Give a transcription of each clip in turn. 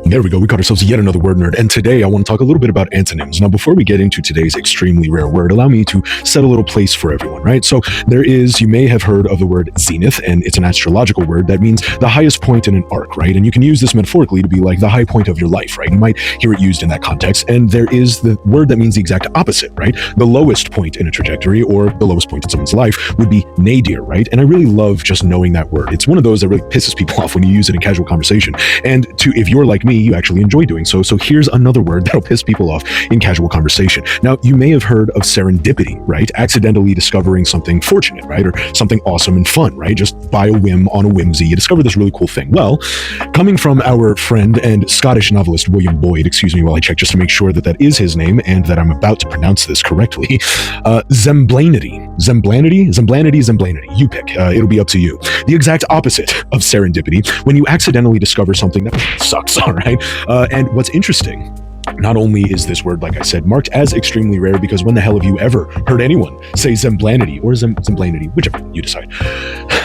There we go. We got ourselves yet another word nerd. And today I want to talk a little bit about antonyms. Now, before we get into today's extremely rare word, allow me to set a little place for everyone, right? So you may have heard of the word zenith, and it's an astrological word that means the highest point in an arc, right? And you can use this metaphorically to be like the high point of your life, right? You might hear it used in that context. And there is the word that means the exact opposite, right? The lowest point in a trajectory or the lowest point in someone's life would be nadir, right? And I really love just knowing that word. It's one of those that really pisses people off when you use it in casual conversation. And if you're like me, you actually enjoy doing so. So here's another word that'll piss people off in casual conversation. Now, you may have heard of serendipity, right? Accidentally discovering something fortunate, right? Or something awesome and fun, right? Just by a whim, on a whimsy, you discover this really cool thing. Well, coming from our friend and Scottish novelist William Boyd, excuse me while I check just to make sure that that is his name and that I'm about to pronounce this correctly, Zemblanity, you pick. It'll be up to you. The exact opposite of serendipity, when you accidentally discover something that sucks, all right? And what's interesting, not only is this word, like I said, marked as extremely rare, because when the hell have you ever heard anyone say Zemblanity or Zemblanity, whichever you decide?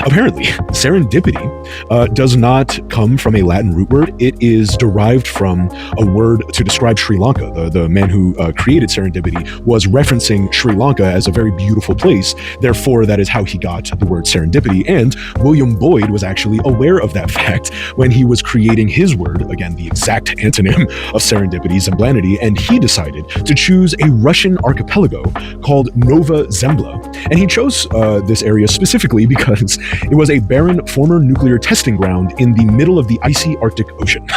Apparently, serendipity does not come from a Latin root word. It is derived from a word to describe Sri Lanka. The man who created serendipity was referencing Sri Lanka as a very beautiful place. Therefore, that is how he got the word serendipity. And William Boyd was actually aware of that fact when he was creating his word, again, the exact antonym of serendipity, Zemblanity, and he decided to choose a Russian archipelago called Nova Zembla. And he chose this area specifically because it was a barren former nuclear testing ground in the middle of the icy Arctic Ocean.